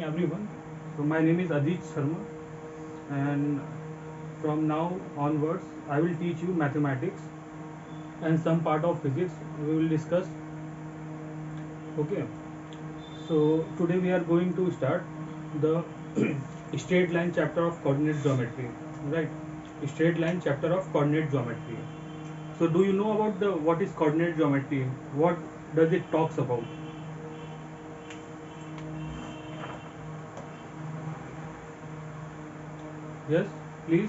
Everyone. So my name is Ajit Sharma, and from now onwards I will teach you mathematics and some part of physics we will discuss. Okay. So today we are going to start the straight line chapter of coordinate geometry. Right. Straight line chapter of coordinate geometry. So do you know about the what is coordinate geometry? What does it talks about? Yes, please.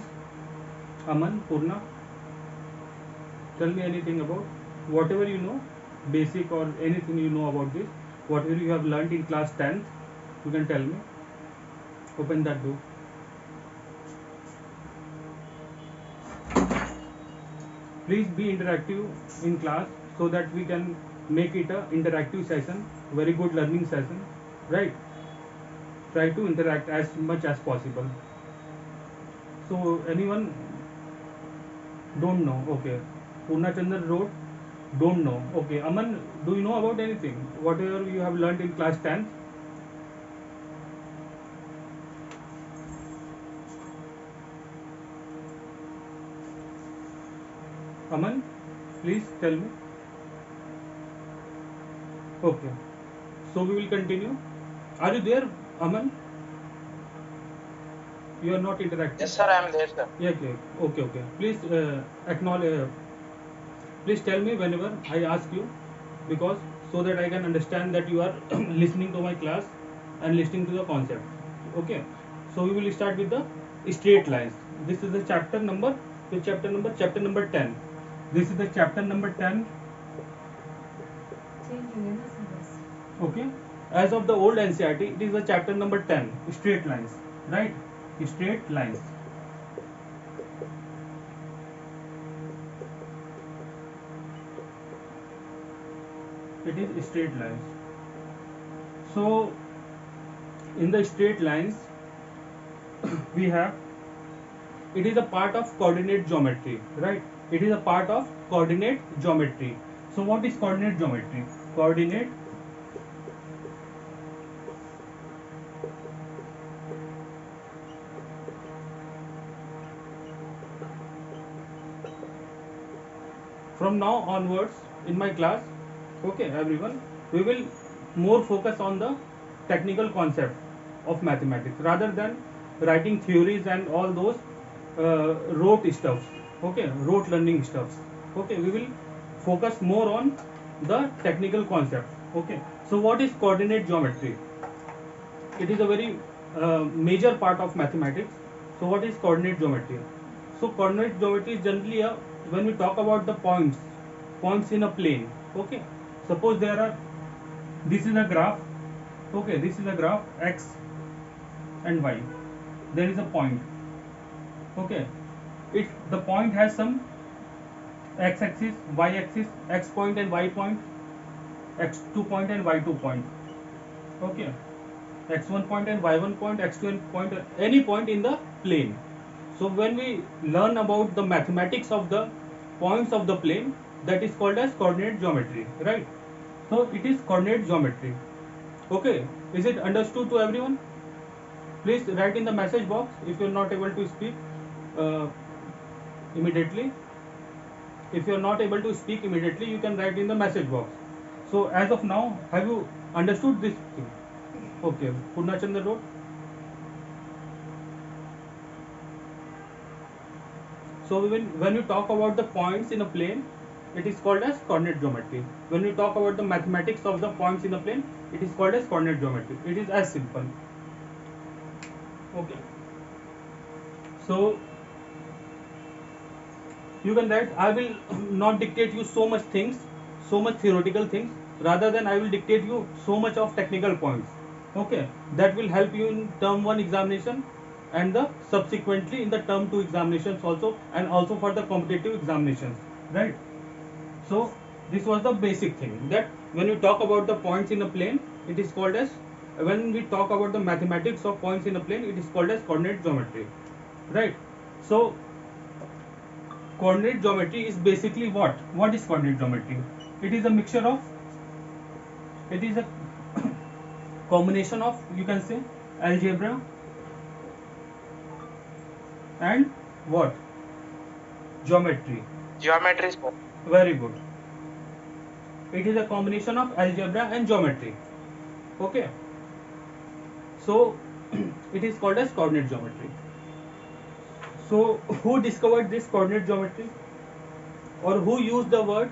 Aman, Purna, tell me anything about whatever you know, basic or anything you know about this, whatever you have learned in class 10th, you can tell me. Open that door. Please be interactive in class so that we can make it a interactive session, very good learning session, right? Try to interact as much as possible. So anyone don't know? Okay. Purnachandra wrote, don't know. Okay. Aman, do you know about anything? Whatever you have learned in class 10th? Aman, please tell me. Okay. So we will continue. Are you there, Aman? You are not interacting. Yes, sir, I am there, sir. Yeah, okay, okay, okay. Please acknowledge. Please tell me whenever I ask you, because so that I can understand that you are listening to my class and listening to the concept. Okay. So we will start with the straight lines. This is the chapter number. The chapter number. Chapter number 10. This is the chapter number 10. Okay. As of the old NCRT, it is the chapter number 10. Straight lines. Right. Straight lines. It is straight lines. So in the straight lines we have, it is a part of coordinate geometry, right? It is a part of coordinate geometry. So what is coordinate geometry? Coordinate from now onwards in my class, okay everyone, we will more focus on the technical concept of mathematics rather than writing theories and all those rote stuffs. Okay, rote learning stuffs. Okay, we will focus more on the technical concept. Okay, so what is coordinate geometry? It is a very major part of mathematics. So what is coordinate geometry? So coordinate geometry is generally when we talk about the points in a plane. Okay, suppose there are, this is a graph. Okay, this is a graph x and y. There is a point. Okay, it the point has some x axis, y axis, x point and y point, x2 point and y2 point. Okay, x1 point and y1 point, x2 point, any point in the plane. So when we learn about the mathematics of the points of the plane, that is called as coordinate geometry, right? So it is coordinate geometry. Okay, is it understood to everyone? Please write in the message box if you are not able to speak uh, immediately. If you are not able to speak immediately, you can write in the message box. So as of now, have you understood this thing? Okay, Purnachandra wrote. So when you talk about the points in a plane, it is called as coordinate geometry. When we talk about the mathematics of the points in a plane, it is called as coordinate geometry. It is as simple. Okay. So you can write. I will not dictate you so much things, so much theoretical things. Rather than I will dictate you so much of technical points. Okay, that will help you in term 1 examination and the subsequently in the term 2 examinations also, and also for the competitive examinations, right? So this was the basic thing, that when you talk about the points in a plane, it is called as, when we talk about the mathematics of points in a plane, it is called as coordinate geometry, right? So coordinate geometry is basically what is coordinate geometry? It is a mixture of, it is a combination of, you can say, algebra and what? Geometry. Geometry, sir. Very good. It is a combination of algebra and geometry. Okay. So it is called as coordinate geometry. So who discovered this coordinate geometry, or who used the word?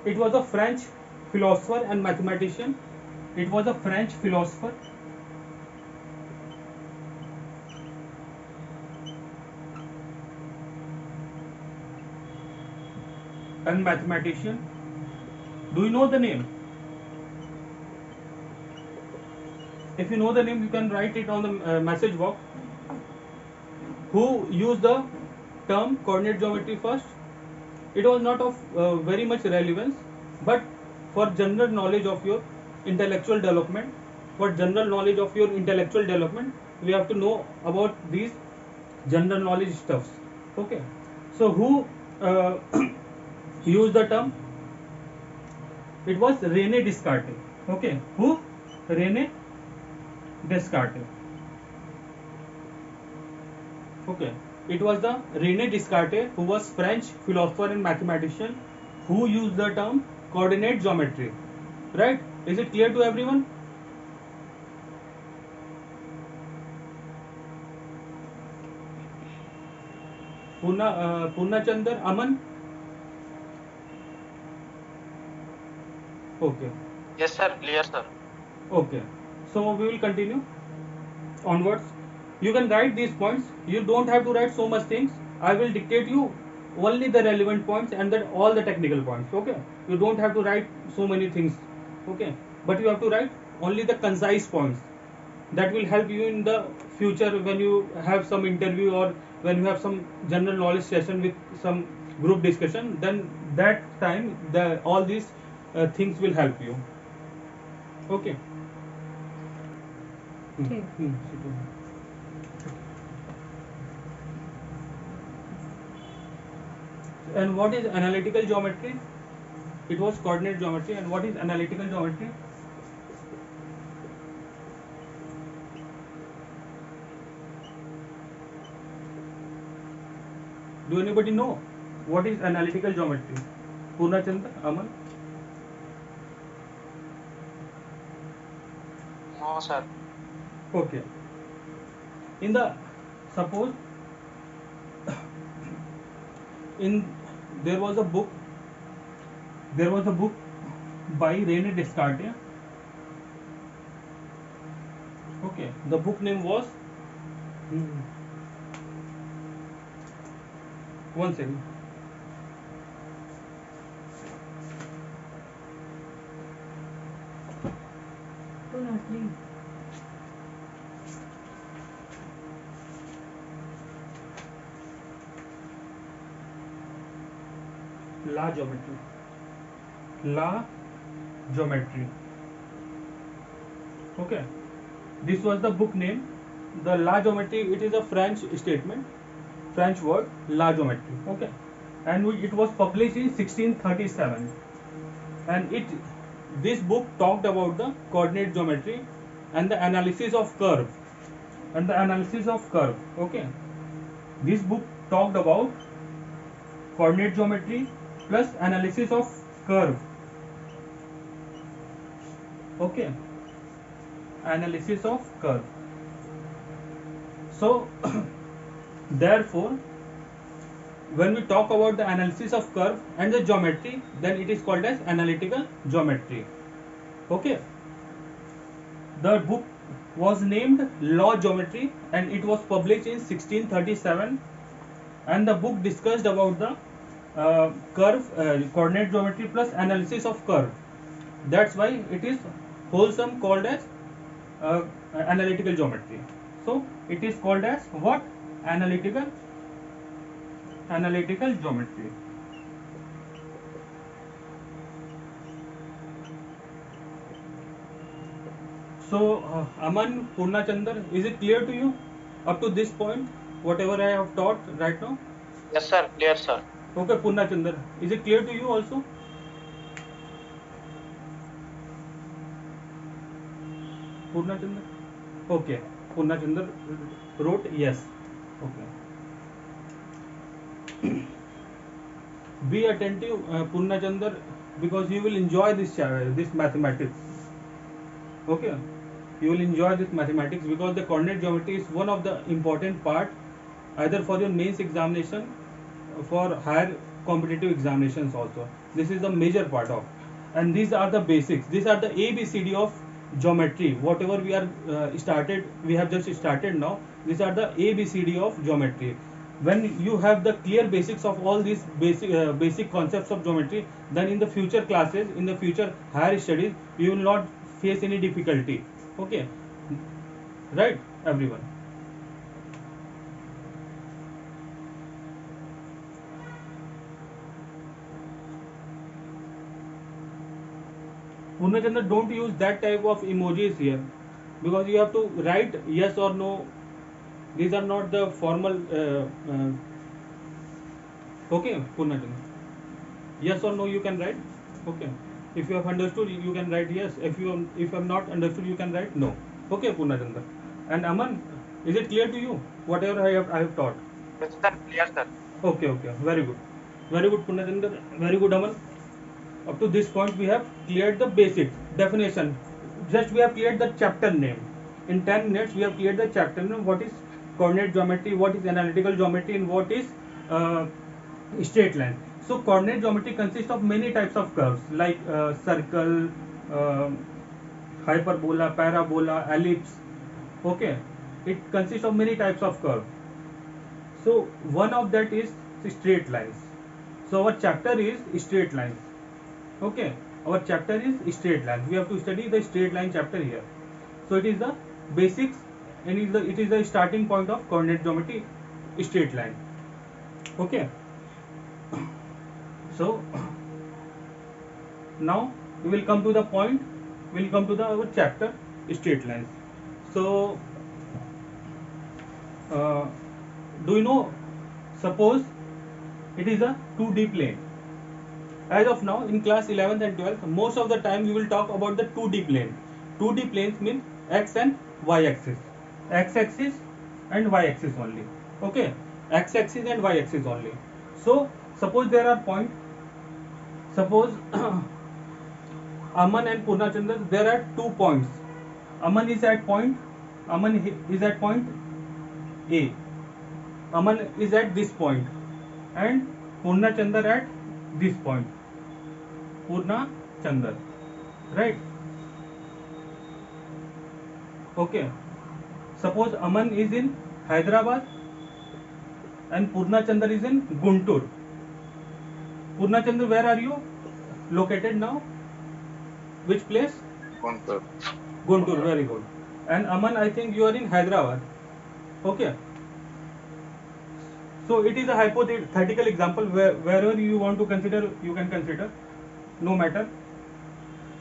It was a French philosopher and mathematician. It was a French philosopher and mathematician. Do you know the name? If you know the name, you can write it on the message box. Who used the term coordinate geometry first? It was not of very much relevance, but for general knowledge of your intellectual development, we have to know about these general knowledge stuffs. Okay. So who uh, used the term? It was Rene Descartes. Okay. Who? Rene Descartes. Okay. It was the Rene Descartes, who was French philosopher and mathematician, who used the term coordinate geometry. Right? Is it clear to everyone? Purna Chandar, Aman? Okay. Yes, sir. Clear, sir. Okay. So we will continue onwards. You can write these points. You don't have to write so much things. I will dictate you only the relevant points and then all the technical points. Okay. You don't have to write so many things. Okay. But you have to write only the concise points. That will help you in the future when you have some interview, or when you have some general knowledge session with some group discussion. Then that time all these things will help you. Okay. ठीक. And what is analytical geometry? It was coordinate geometry. And what is analytical geometry? Do anybody know what is analytical geometry? Purnachandra, Aman? No, sir. Okay. In the suppose in there was a book by Rene Descartes. Okay. The book name was one second. Purna, please. La Geometry. Okay. This was the book name. The La Geometry, it is a French statement, French word, La Geometry. Okay. And it was published in 1637. And this book talked about the coordinate geometry and the analysis of curve. Okay. This book talked about coordinate geometry plus analysis of curve. Okay. Analysis of curve. So therefore, when we talk about the analysis of curve and the geometry, then it is called as analytical geometry. Okay. The book was named Law Geometry, and it was published in 1637. And the book discussed about the coordinate geometry plus analysis of curve. That's why it is wholesome called as analytical geometry. So it is called as what? Analytical geometry. So Aman, Purnachandar, is it clear to you up to this point, whatever I have taught right now? Yes, sir. Clear, sir. Okay, Purnachandar, is it clear to you also? Purna Chandra? Okay, Purna Chandra wrote yes. Okay. Be attentive, Purna Chandra, because you will enjoy this mathematics. Okay, you will enjoy this mathematics because the coordinate geometry is one of the important part either for your mains examination, for higher competitive examinations also. This is the major part of, and these are the basics. These are the ABCD of geometry. Whatever we are we have just started now. These are the ABCD of geometry. When you have the clear basics of all these basic concepts of geometry, then in the future classes, in the future higher studies, you will not face any difficulty. Okay, right, everyone? Purnachandra, don't use that type of emojis here because you have to write yes or no. These are not the formal. Okay, Purnachandra. Yes or no you can write. Okay. If you have understood, you can write yes. If you have not understood, you can write no. Okay, Purnachandra. And Aman, is it clear to you? Whatever I have taught. Yes, sir. Clear, sir. Okay, okay. Very good. Very good, Purnachandra. Very good, Aman. Up to this point we have cleared the basic definition. Just we have cleared the chapter name. In 10 minutes we have cleared the chapter name. What is coordinate geometry, what is analytical geometry, and what is uh, straight line. So coordinate geometry consists of many types of curves like circle, uh, hyperbola, parabola, ellipse. Okay, it consists of many types of curve. So one of that is straight lines. So our chapter is straight lines. Okay, our chapter is straight line. We have to study the straight line chapter here. So it is the basics, and it is the starting point of coordinate geometry, straight line. Okay. So now we will come to the point. We will come to our chapter straight lines. So uh, do you know? Suppose it is a 2D plane. As of now, in class 11th and 12th, most of the time we will talk about the 2D plane. 2D planes mean x and y axis, x axis and y axis only. Okay, x axis and y axis only. So suppose there are point. Suppose Aman and Purnachandra, there are 2 points. Aman is at point. Aman is at point A. Aman is at this point, and Purnachandra at this point. Purna Chandar, right? Okay. Suppose Aman is in Hyderabad and Purna Chandar is in Guntur. Purna Chandar, where are you located now? Which place? Guntur. Guntur, very good. And Aman, I think you are in Hyderabad. Okay. So it is a hypothetical example wherever you want to consider, you can consider. No matter.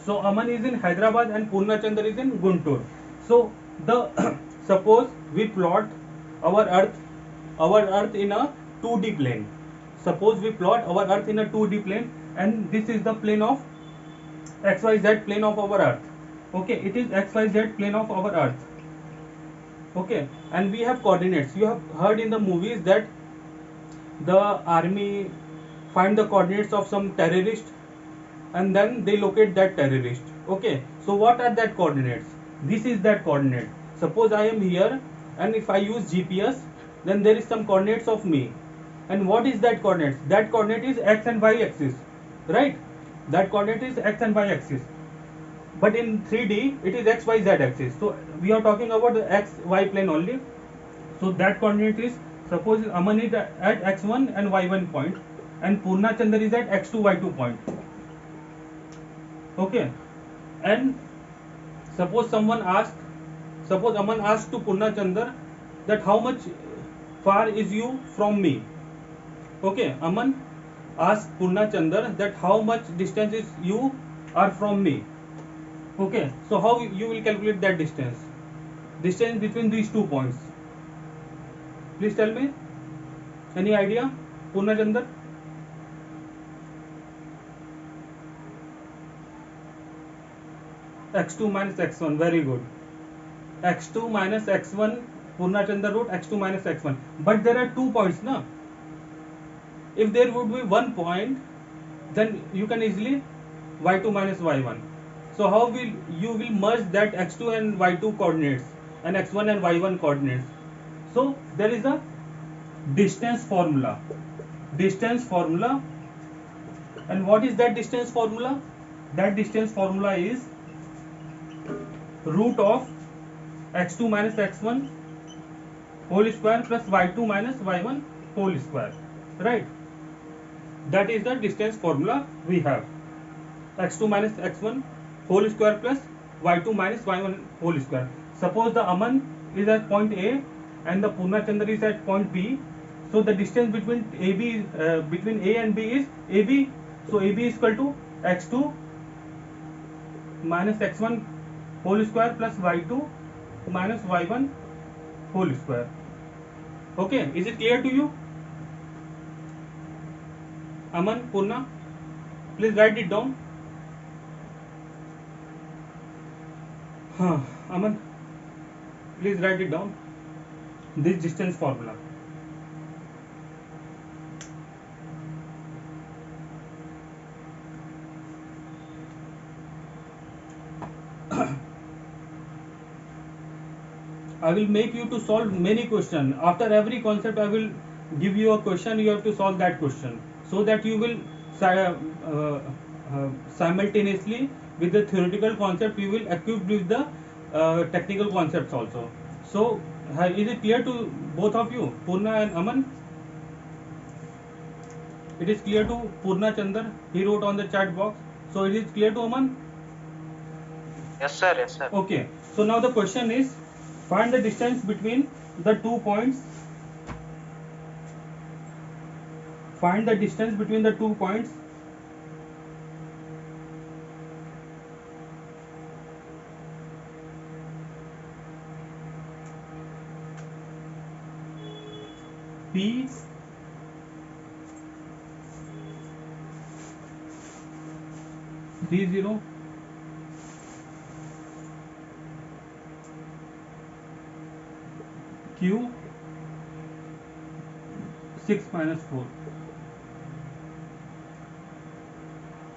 So Aman is in Hyderabad and Purna Chandar is in Guntur. So the suppose we plot our earth in a 2D plane. Suppose we plot our earth in a 2D plane, and this is the plane of XYZ plane of our earth. Okay, it is XYZ plane of our earth. Okay, and we have coordinates. You have heard in the movies that the army find the coordinates of some terrorist, and then they locate that terrorist. Okay, so what are that coordinates? This is that coordinate. Suppose I am here, and if I use GPS, then there is some coordinates of me. And what is that coordinates? That coordinate is x and y axis, right? That coordinate is x and y axis. But in 3D, it is x, y, z axis. So we are talking about the x, y plane only. So that coordinate is, suppose Aman is at x1 and y1 point, and Purna Chandar is at x2, y2 point. Okay, and suppose Aman asks to Purna Chandar that how much far is you from me. Okay, Aman asks Purna Chandar that how much distance is you are from me. Okay, so how you will calculate that distance? Distance between these 2 points. Please tell me. Any idea, Purna Chandar? X2 minus x1. Very good. x2 minus x1. Purnachandra wrote x2 minus x1. But there are 2 points, na? If there would be 1 point, then you can easily y2 minus y1. So how will you will merge that x2 and y2 coordinates and x1 and y1 coordinates? So there is a distance formula. Distance formula. And what is that distance formula? That distance formula is root of x2 minus x1 whole square plus y2 minus y1 whole square. Right? That is the distance formula we have. X2 minus x1 whole square plus y2 minus y1 whole square. Suppose the Aman is at point A and the Purnachandra is at point B. So the distance between between A and B is AB. So AB is equal to x2 minus x1 whole square plus y2 minus y1 whole square. Okay, is it clear to you? Aman, Purna, please write it down. Aman, please write it down. This distance formula. I will make you to solve many questions. After every concept, I will give you a question. You have to solve that question so that you will simultaneously with the theoretical concept, you will equip with the technical concepts also. So, is it clear to both of you, Purna and Aman? It is clear to Purna Chandar. He wrote on the chat box. So, it is clear to Aman? Yes, sir. Yes, sir. Okay. So, now the question is, find the distance between the 2 points. Find the distance between the 2 points. P (30) Q 6 minus 4.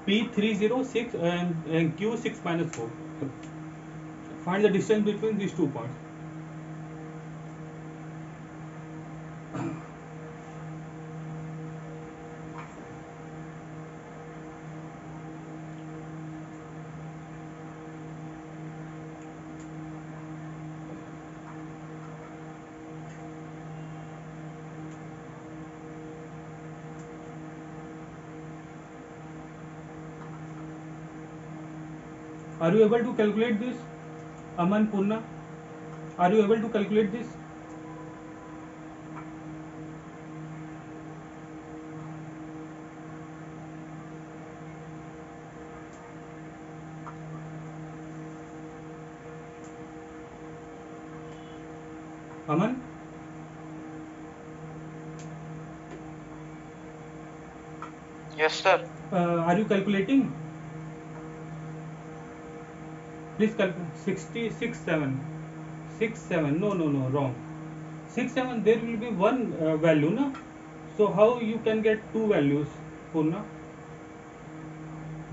P306 and Q 6 minus 4. Find the distance between these 2 points. Are you able to calculate this? Aman, Purna, are you able to calculate this? Aman? Yes, sir. Are you calculating? Please calculate. 66 7. 6 7. No, wrong. 6 7. There will be one value, na? So how you can get two values, Purna?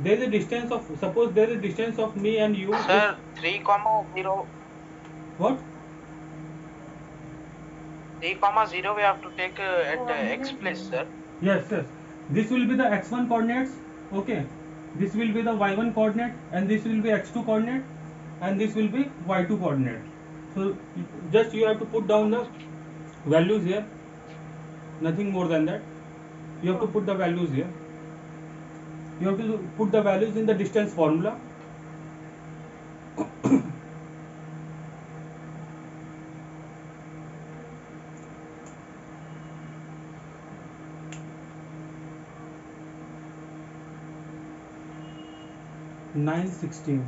There is a distance of, suppose there is a distance of me and you. Sir, 3,0. What? 3,0 we have to take at x place, sir. Yes. This will be the x1 coordinates. Okay. This will be the y1 coordinate, and this will be x2 coordinate, and this will be y2 coordinate. So just you have to put down the values here. Nothing more than that. You have to put the values here. You have to put the values in the distance formula. Nine 16.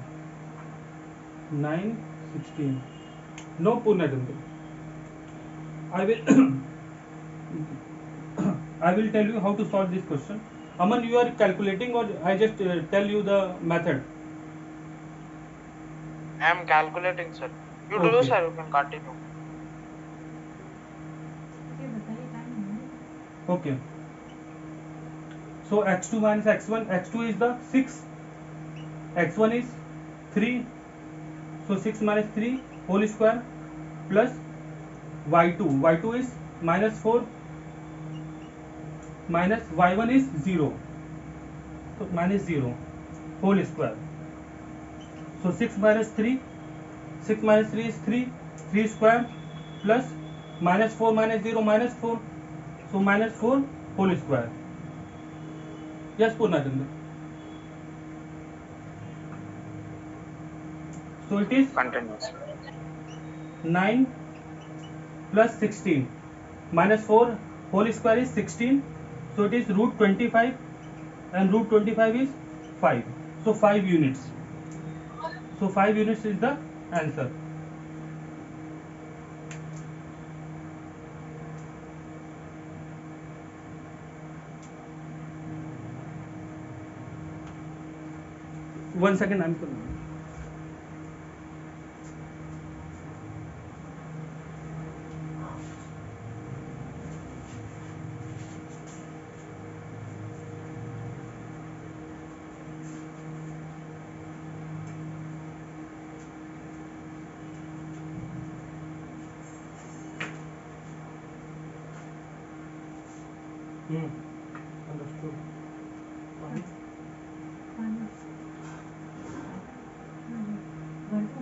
No, Purna Chandra. I will I will tell you how to solve this question. Aman, you are calculating, or I just tell you the method? I am calculating, sir. You do, Okay. sir. You can continue. ये बताइए time नहीं Okay. So x2 minus x1, x2 is the 6, x1 is 3. So 6 minus 3 whole square plus y2. y2 is minus 4 minus y1 is 0. So minus 0 whole square. So 6 minus 3, 6 minus 3 is 3, 3 square plus minus 4 minus 0 minus 4. So minus 4 whole square. Yes, Purnachandra. So it is Continuous. 9 plus 16 minus 4 whole square is 16. So it is root 25 and root 25 is 5. So 5 units. So 5 units is the answer. One second, I'm coming. Understood. पानी भर दो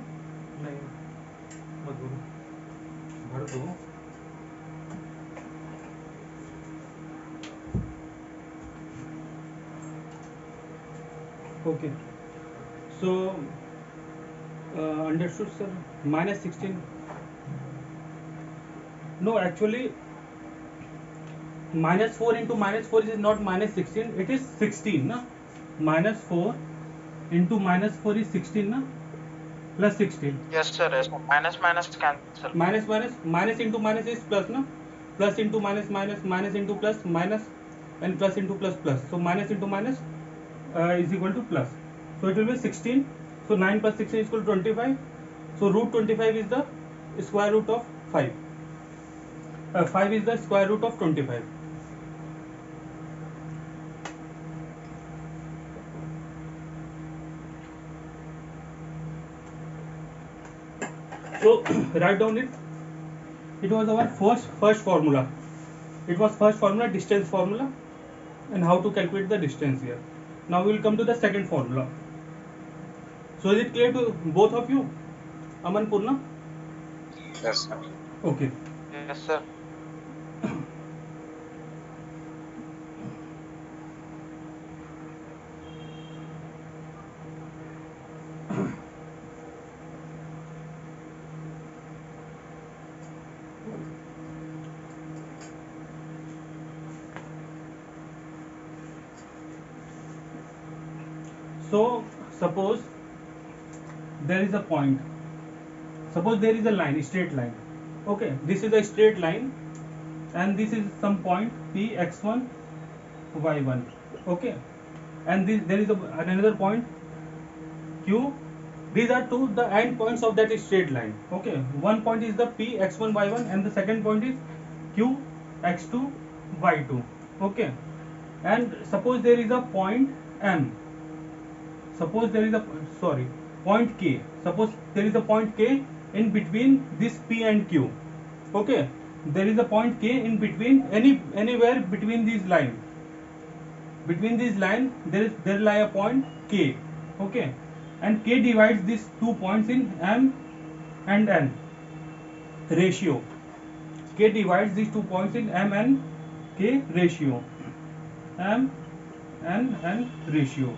नहीं मत बोलो, भर दो. Okay. So understood, sir. Minus 16. No, actually minus 4 into minus 4 is not minus 16. It is 16. Na? Minus 4 into minus 4 is 16. Na? Plus 16. Yes, sir. Yes. Minus minus cancel. Minus into minus is plus. Na? Plus into minus minus, minus into plus minus, and plus into plus plus. So minus into minus is equal to plus. So it will be 16. So 9 plus 16 is equal to 25. So root 25 is the square root of 5. 5 is the square root of 25. So write down it. It was our first formula. It was first formula, distance formula, and how to calculate the distance here. Now we will come to the second formula. So is it clear to both of you, Aman, Purna? Yes, sir. Okay. Yes, sir. So suppose there is a point. Suppose there is a line, straight line. Okay, this is a straight line, and this is some point P x1 y1. Okay, and there is another point Q. These are two the end points of that straight line. Okay, one point is the P x1 y1, and the second point is Q x2 y2. Okay, and suppose there is a point M. Suppose there is a point K. Suppose there is a point K in between this P and Q. Okay, there is a point K in between anywhere between these lines. Between these lines there lie a point K. Okay, and K divides these 2 points in M and N ratio. K divides these 2 points in M and K ratio. M and N ratio.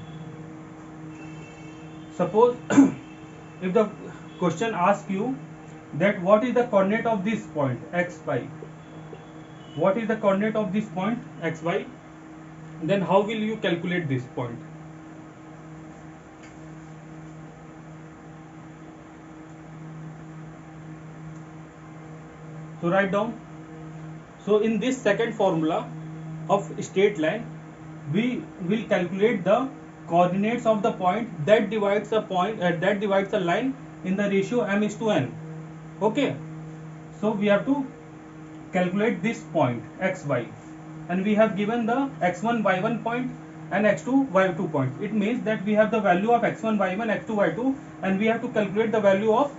Suppose if the question asks you that what is the coordinate of this point xy, what is the coordinate of this point xy, then how will you calculate this point? So write down. So in this second formula of straight line, we will calculate the coordinates of the point that divides a line in the ratio m is to n. Okay, so we have to calculate this point xy, and we have given the x1 y1 point and x2 y2 points. It means that we have the value of x1 y1 x2 y2, and we have to calculate the value of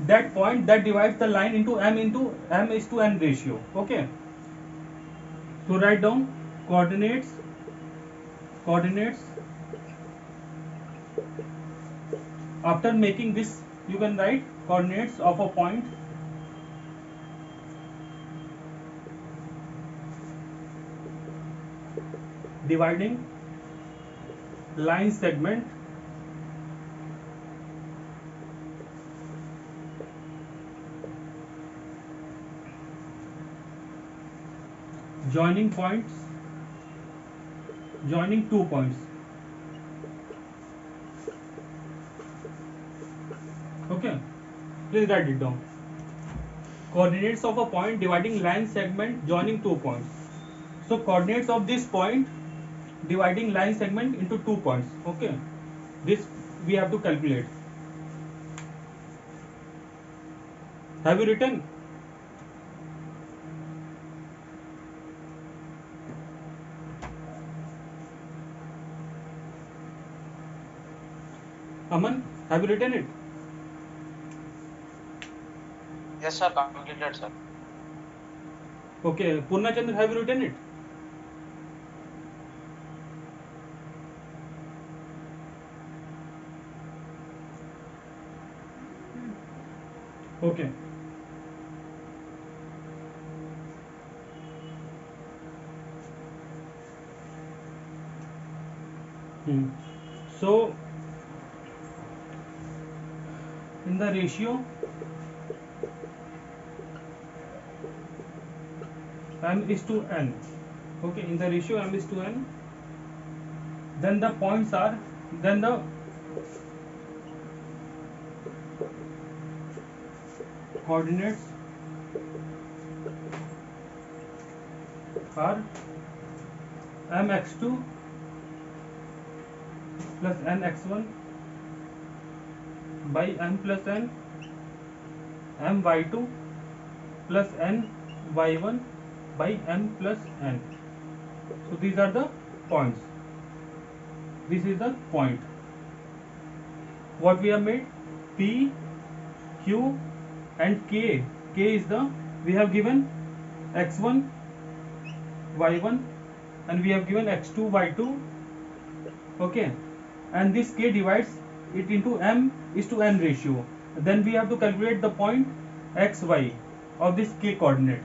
that point that divides the line into m is to n ratio. Okay, so write down coordinates. After making this, you can write coordinates of a point dividing line segment joining two points. Okay, please write it down. Coordinates of a point dividing line segment joining two points. So coordinates of this point dividing line segment into 2 points. Okay, this we have to calculate. Have you written? Aman, have you written it? Yes, sir. Completed, sir. Okay, Purna Chandra, have you written it? Okay. So in the ratio m is to n, okay, in the ratio m is to n, then the points are, then the coordinates are mx2 plus nx1 by m plus n, my2 plus ny1 by m plus n. So these are the points. This is the point. What we have made? P, Q and K. K is the, we have given x1 y1 and we have given x2 y2. Okay, and this K divides it into m is to n ratio. Then we have to calculate the point xy of this K coordinate.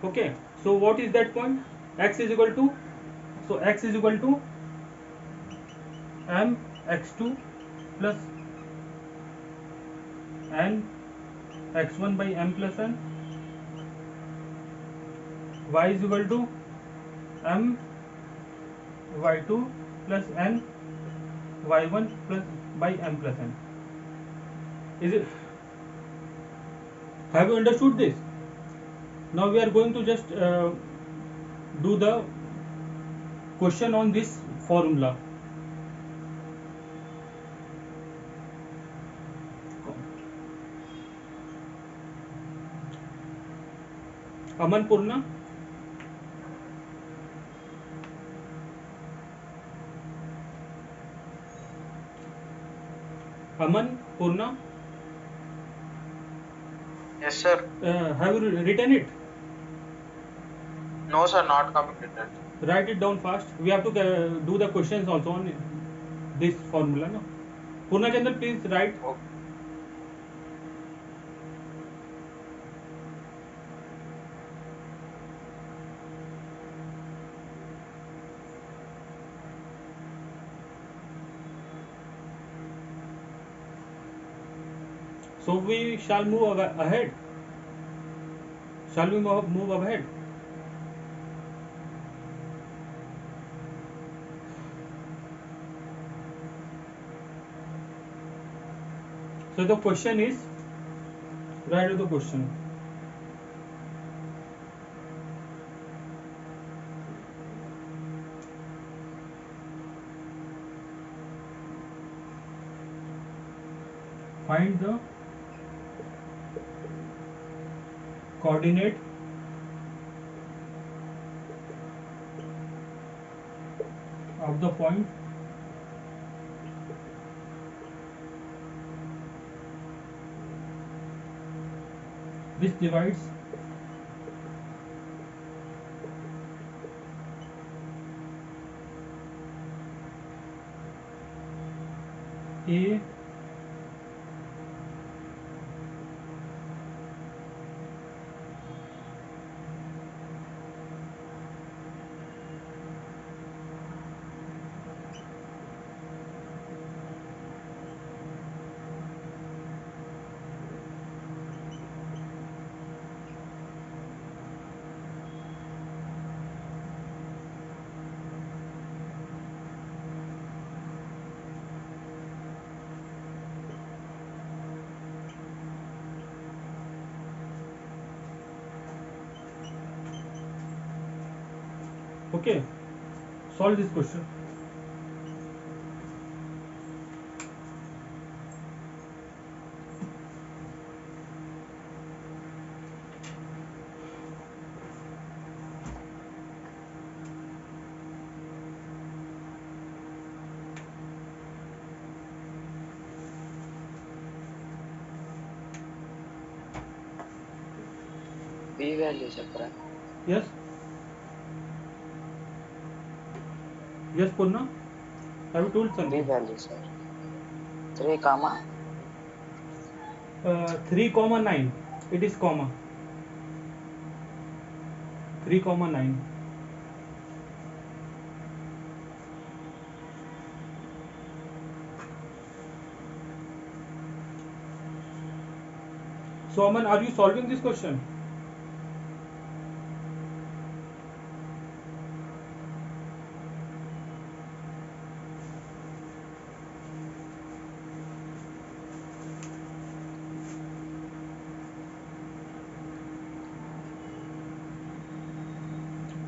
Okay, so what is that point? X is equal to, so x is equal to m x2 plus n x1 by m plus n. Y is equal to m y2 plus n y1 plus by m plus n. Is it? Have you understood this? Now we are going to just do the question on this formula. Aman, Purna. Aman, Purna. Yes, sir. Have you written it? No, sir. Not completed. Write it down fast. We have to do the questions also on this formula. No? Purna Chandra, please write. Okay. So we shall move ahead. Shall we move ahead? So the question is, write the question. Find the coordinate of the point which divides A okay, solve this question. B value చెప్పరా? Yes, yes, Purna, have you told B something? value sir. 3 comma 3,9, it is comma 3,9. So Aman, are you solving this question?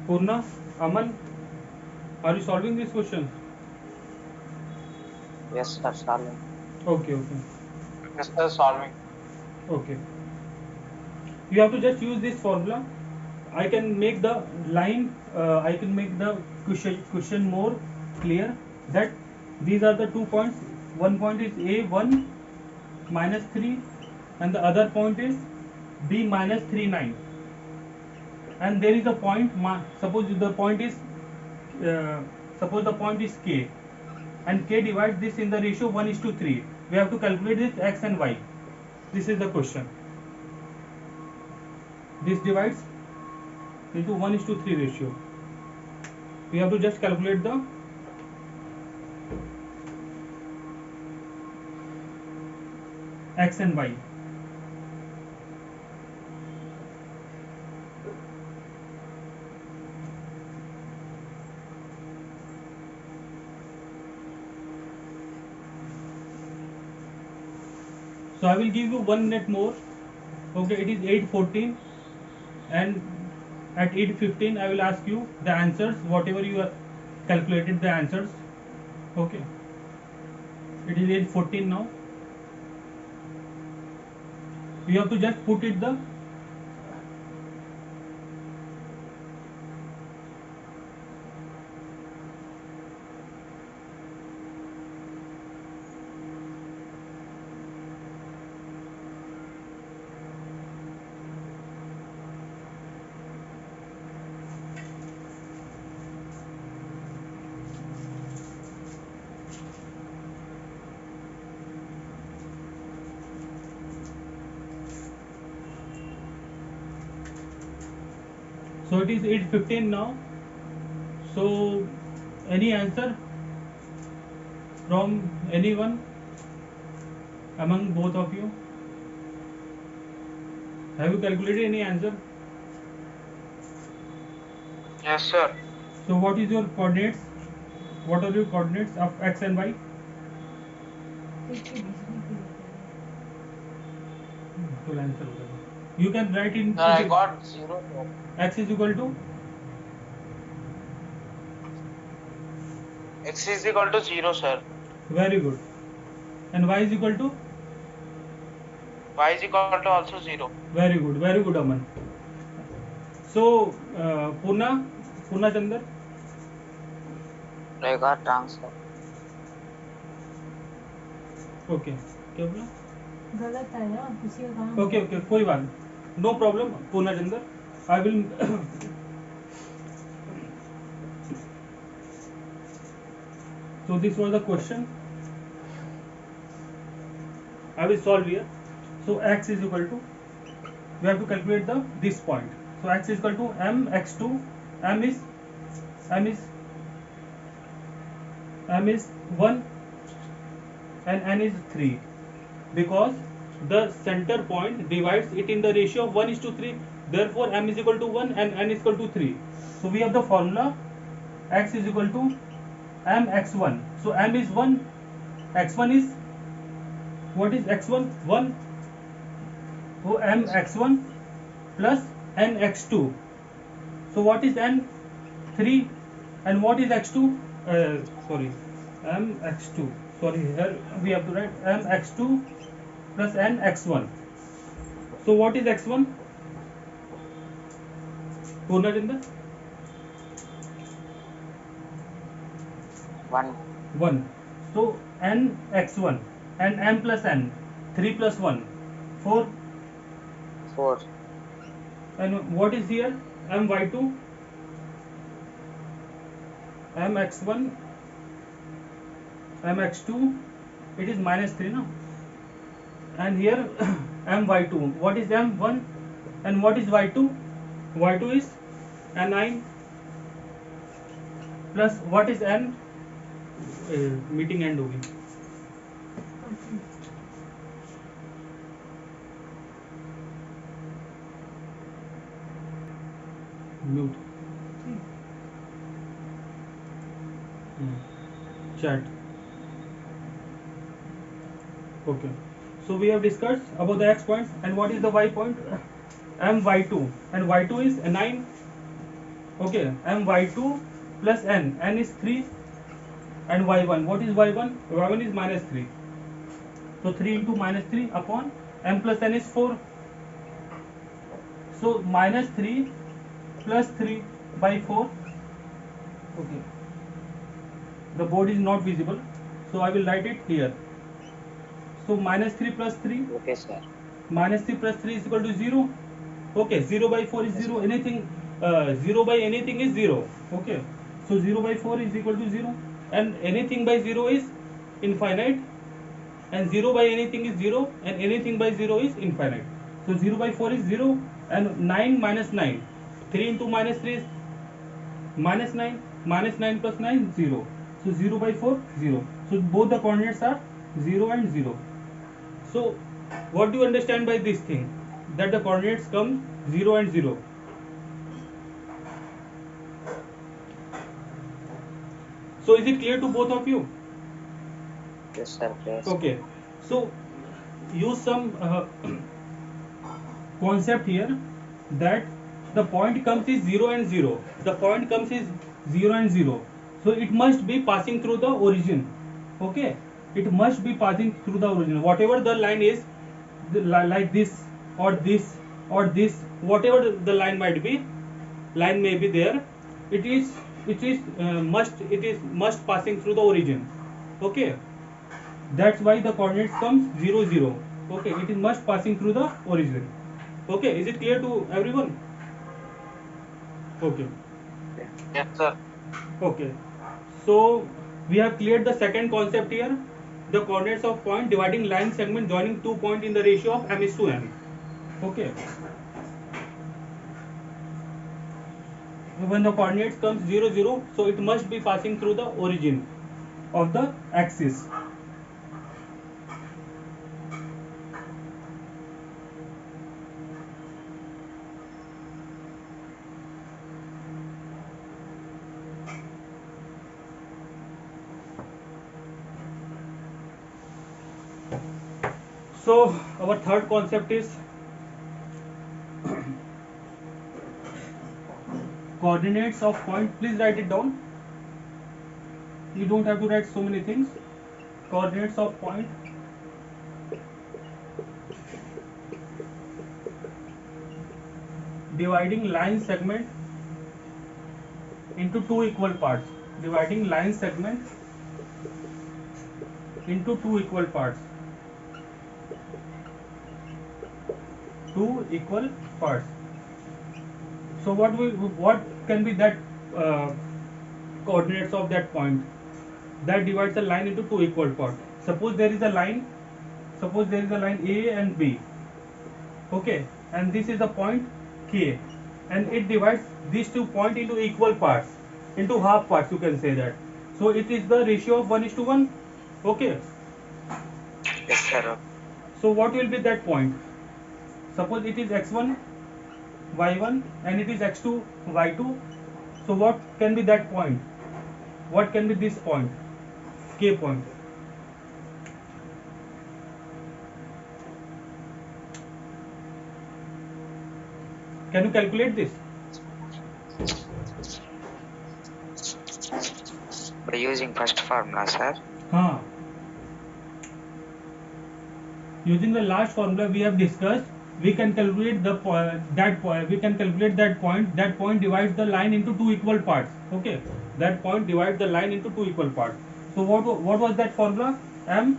Purna, Aman, are you solving these questions? yes sir solving. Okay, okay, Yes sir solving. okay. You have to just use this formula. I can make the line, I can make the question more clear, that these are the 2 points. One point is A1 minus 3 and the other point is B minus 39. And there is a point, suppose the point is uh, suppose the point is K, and K divides this in the ratio 1:3. We have to calculate this X and Y. This is the question. This divides into 1:3 ratio. We have to just calculate the X and Y. So I will give you 1 minute more. Okay, it is 8:14, and at 8:15 I will ask you the answers, whatever you have calculated the answers. Okay, it is 8:14 now. You have to just put it the so it is 8:15 now. So any answer from anyone among both of you? Have you calculated any answer? Yes sir. So what is your coordinates? What are your coordinates of X and Y? इसके बीच में क्यों होता है? full answer होगा. You can write in Sir I got 0 sir. X is equal to X is equal to 0 sir. very good, and Y is equal to Y is equal to also 0. Very good, Aman. So, Purna Chandar. रहेगा transfer okay, क्या बोला? गलत आया किसी का काम okay okay, कोई बात, no problem Purna Chandra, I will so this was the question I will solve here. So x is equal to, we have to calculate the this point. So x is equal to m x2, m is m is m is 1 and n is 3, because the center point divides it in the ratio of 1:3, therefore m is equal to 1 and n is equal to 3. So we have the formula x is equal to m x1. So m is 1, x1 is, what is x1? 1. So m x1 plus n x2. So what is n? 3. And what is x2? Sorry, m x2. Sorry, here we have to write m x2 plus n x1. So what is x1? Purna Chandra? 1 1. So n x1 and m plus n, 3 plus 1, 4. 4 And what is here? M y2, m x1, m x2, it is minus 3 now. And here m y2, what is m1 and what is y2? Y2 is n9 plus what is n? Meeting end होगी. Mute chat. Okay, so we have discussed about the x point and what is the y point. M y2 and y2 is 9. Okay, m y2 plus n is 3 and y1, what is y1? Y1 is minus 3. So 3 into minus 3 upon m plus n is 4. So minus 3 plus 3 by 4. Okay, the board is not visible, so I will write it here. So minus 3 plus 3, okay sir minus 3 plus 3 is equal to 0. Okay, 0 by 4 is 0. Anything 0 by anything is 0. Okay, so 0 by 4 is equal to 0, and anything by 0 is infinite, and 0 by anything is 0, and anything by 0 is infinite. So 0 by 4 is 0, and 9 minus 9, 3 into minus 3 is minus 9, minus 9 plus 9 0. So 0 by 4 0. So both the coordinates are 0 and 0. So what do you understand by this thing, that the coordinates come 0 and 0? So is it clear to both of you? Yes sir please Okay, so use some concept here, that the point comes is 0 and 0. The point comes is 0 and 0. So it must be passing through the origin. Okay, it must be passing through the origin. Whatever the line is, like this or this or this, whatever the line might be, line may be there. It is must passing through the origin. Okay, that's why the coordinates comes 0 0. Okay, it is must passing through the origin. Okay, is it clear to everyone? Okay. Yes, sir. Okay, so we have cleared the second concept here, the coordinates of point dividing line segment joining two points in the ratio of m is to n. Okay, when the coordinates comes 0 0, so it must be passing through the origin of the axis. So our third concept is coordinates of point. Please write it down. You don't have to write so many things. Coordinates of point dividing line segment into two equal parts. Dividing line segment into two equal parts. Two equal parts. So what can be that coordinates of that point that divides the line into two equal parts? Suppose there is a line A and B. Okay, and this is the point K, and it divides these 2 points into equal parts, into half parts, you can say that. So it is the ratio of 1:1. Okay, Yes, sir. so what will be that point? Suppose it is x1 y1 and it is x2 y2. So what can be that point? What can be this point? K point. Can you calculate this? By using first formula, sir. Using the last formula we have discussed, we can calculate the that point. We can calculate that point. That point divides the line into two equal parts. Okay, that point divides the line into two equal parts. So what was that formula? M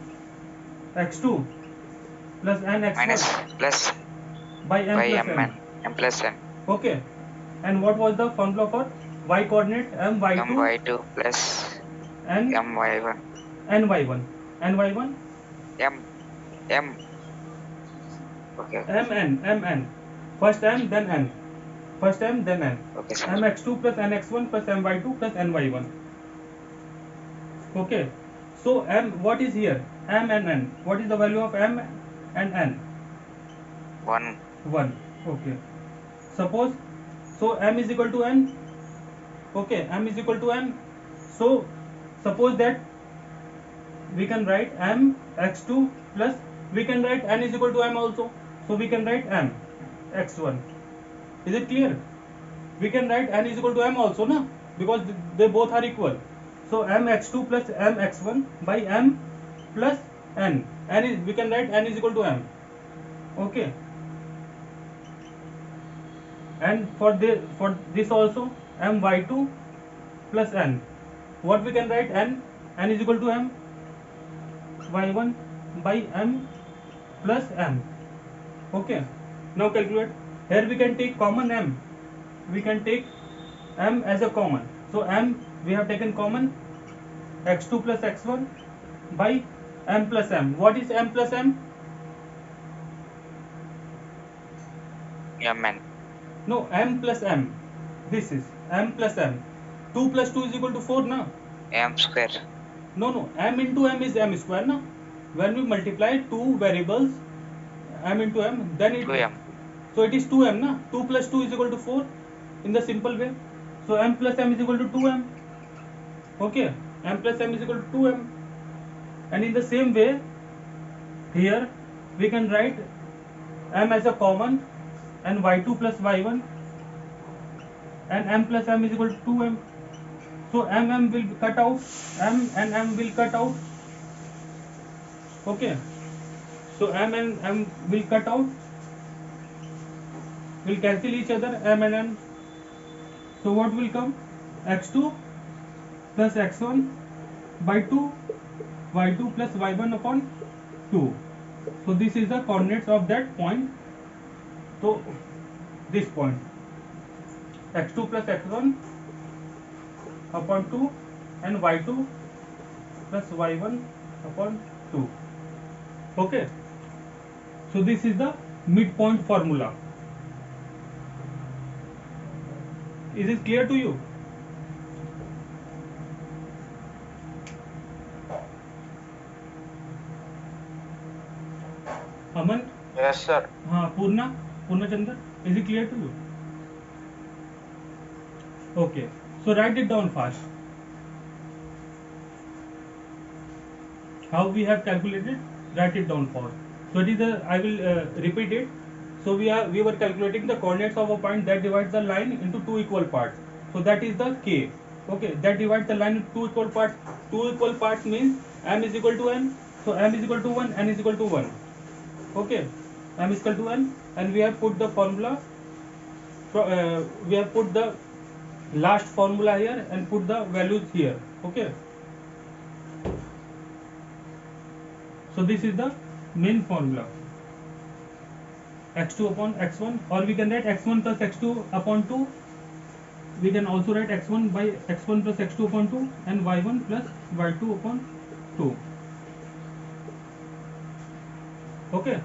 x2 plus n x1 Minus plus by m by plus m n. n. M plus n. Okay, and what was the formula for y coordinate? M y2 M y2 plus and m y1. n y1. N y1 M. Okay. mn. First m then n. First m then n. Okay, sir. mx2 plus nx1 plus my2 plus ny1. Okay, so what is here? M and n. What is the value of m and n? 1. 1. Okay, suppose, so m is equal to n. Okay, m is equal to n. So suppose that we can write m x2 plus, we can write n is equal to m also. So we can write m x1. Is it clear? We can write n is equal to m also, na? Because they both are equal. So m x2 plus m x1 by m plus n. We can write n is equal to m. Okay. And for this also, m y2 plus n. What we can write? N is equal to m y1 by m plus m. Okay, now calculate. Here we can take common m. We can take m as a common. So m we have taken common, x2 plus x1 by m plus m. What is m plus m? Mn. No, m plus m. This is m plus m. 2 plus 2 is equal to 4, na? M square. No, m into m is m square, na? When we multiply two variables, m into m, then it 2m. So it is 2m, na? 2 plus 2 is equal to 4 in the simple way. So m plus m is equal to 2m. Okay, m plus m is equal to 2m. And in the same way, here we can write m as a common and y2 plus y1 and m plus m is equal to 2m. So m will cut out, m and m will cut out. Okay, so m and m will cut out, will cancel each other, m and n. So what will come? x2 plus x1 by 2, y2 plus y1 upon 2. So this is the coordinates of that point. So this point, x2 plus x1 upon 2 and y2 plus y1 upon 2. Okay, so this is the midpoint formula. Is it clear to you? Aman? Yes, sir. Purna Chandra, is it clear to you? Okay, so write it down fast. How we have calculated? Write it down fast. So it is I will repeat it. So we were calculating the coordinates of a point that divides the line into two equal parts. So that is the K. Okay, that divides the line into two equal parts. Two equal parts means m is equal to n. So m is equal to 1, n is equal to 1. Okay, m is equal to n, and we have put the formula we have put the last formula here and put the values here. Okay, so this is the main formula, x2 upon x1, or we can write x1 plus x2 upon 2. We can also write x1 by x1 plus x2 upon 2 and y1 plus y2 upon 2. Okay.